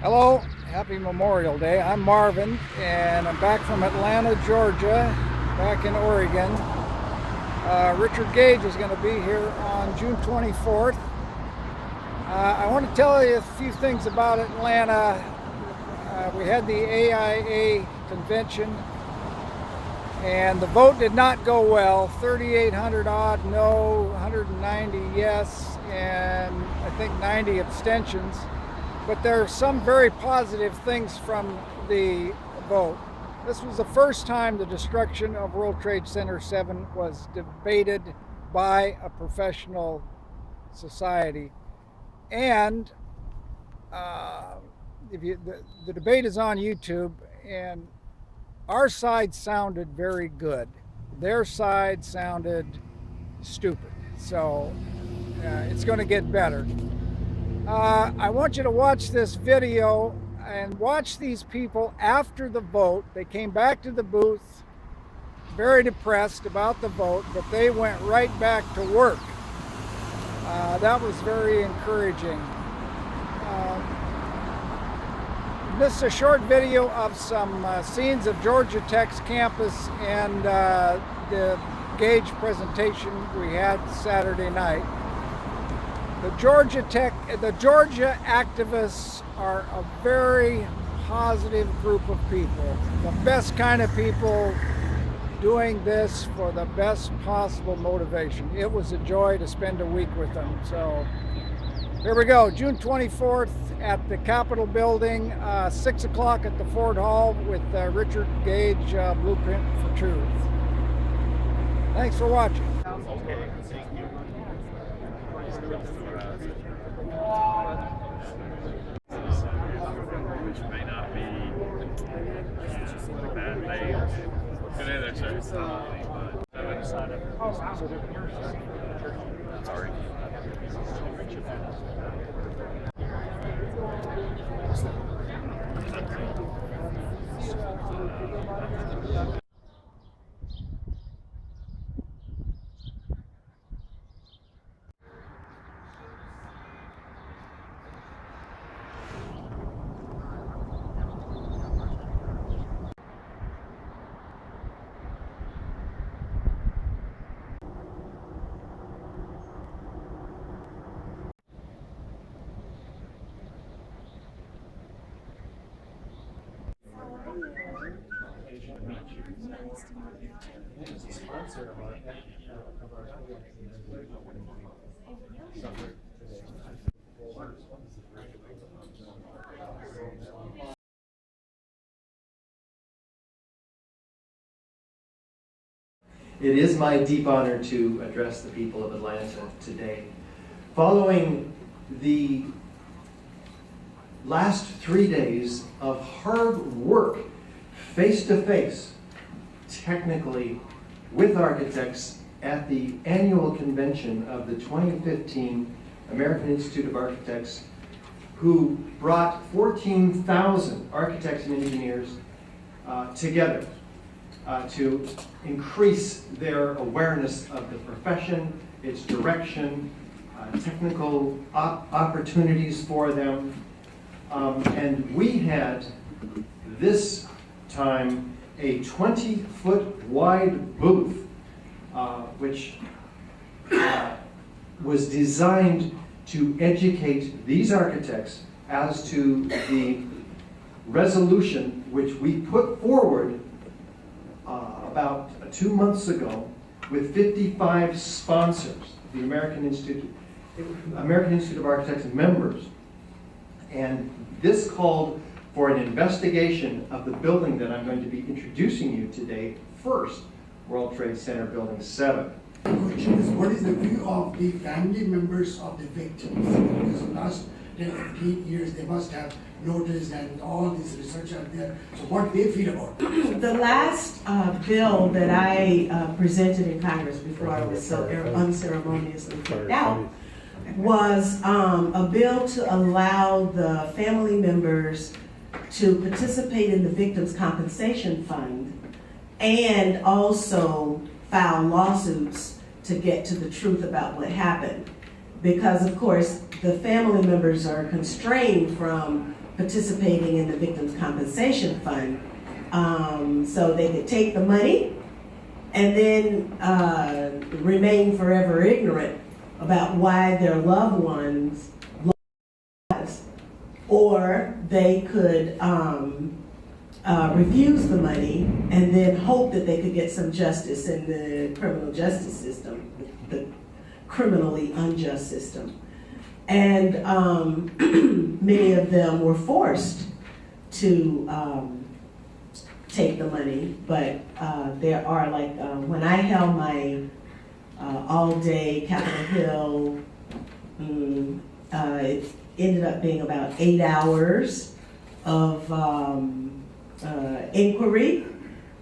Hello, happy Memorial Day. I'm Marvin, and I'm back from Atlanta, Georgia, back in Oregon. Richard Gage is going to be here on June 24th. I want to tell you a few things about Atlanta. We had the AIA convention, and the vote did not go well. 3,800 odd no, 190 yes, and I think 90 abstentions. But there are some very positive things from the vote. This was the first time the destruction of World Trade Center 7 was debated by a professional society. And the debate is on YouTube, and our side sounded very good. Their side sounded stupid. So it's going to get better. I want you to watch this video and watch these people after the vote. They came back to the booth very depressed about the vote, but they went right back to work. That was very encouraging. This is a short video of some scenes of Georgia Tech's campus and the Gage presentation we had Saturday night. The Georgia activists are a very positive group of people, the best kind of people doing this for the best possible motivation. It was a joy to spend a week with them. So here we go, June 24th at the Capitol Building, 6 o'clock at the Ford Hall with Richard Gage, Blueprint for Truth. Thanks for watching. Which may not be a bad thing. Good day there, sir. Sorry. It is my deep honor to address the people of Atlanta today. Following the last 3 days of hard work, face-to-face, technically, with architects at the annual convention of the 2015 American Institute of Architects, who brought 14,000 architects and engineers together to increase their awareness of the profession, its direction, technical opportunities for them. And we had this time a 20-foot wide booth, which was designed to educate these architects as to the resolution which we put forward about 2 months ago with 55 sponsors, the American Institute of Architects members. And this called for an investigation of the building that I'm going to be introducing you today, first, World Trade Center Building 7. The question is, what is the view of the family members of the victims? Because in the last 10 or 15 years, they must have noticed, and all this research out there. So what they feel about it? The last bill that I presented in Congress before I was so unceremoniously kicked out was a bill to allow the family members to participate in the Victims' Compensation Fund and also file lawsuits to get to the truth about what happened. Because, of course, the family members are constrained from participating in the Victims' Compensation Fund. So they could take the money and then remain forever ignorant about why their loved ones lost, or they could refuse the money and then hope that they could get some justice in the criminal justice system, the criminally unjust system. And many of them were forced to take the money, but there are, like, when I held my all-day Capitol Hill, it ended up being about 8 hours of inquiry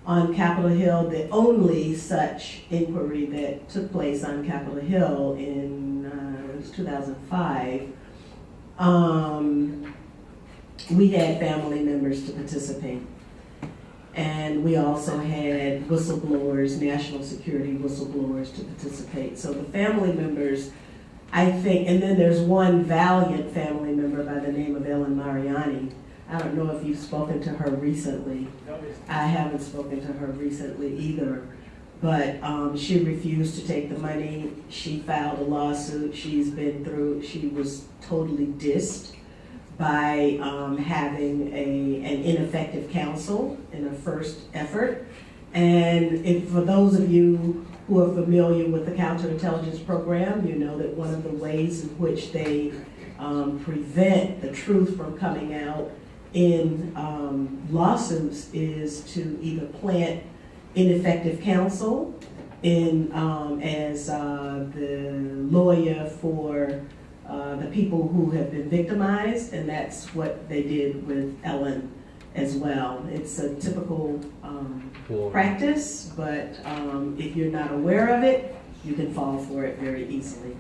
on Capitol Hill, the only such inquiry that took place on Capitol Hill in 2005. We had family members to participate. And we also had whistleblowers, national security whistleblowers to participate. So the family members, I think, and then there's one valiant family member by the name of Ellen Mariani. I don't know if you've spoken to her recently. I haven't spoken to her recently either. But she refused to take the money. She filed a lawsuit. She was totally dissed by having an ineffective counsel in her first effort. And for those of you who are familiar with the counterintelligence program, you know that one of the ways in which they prevent the truth from coming out in lawsuits is to either plant ineffective counsel in as the lawyer for the people who have been victimized, and that's what they did with Ellen as well. It's a typical practice, but if you're not aware of it, you can fall for it very easily.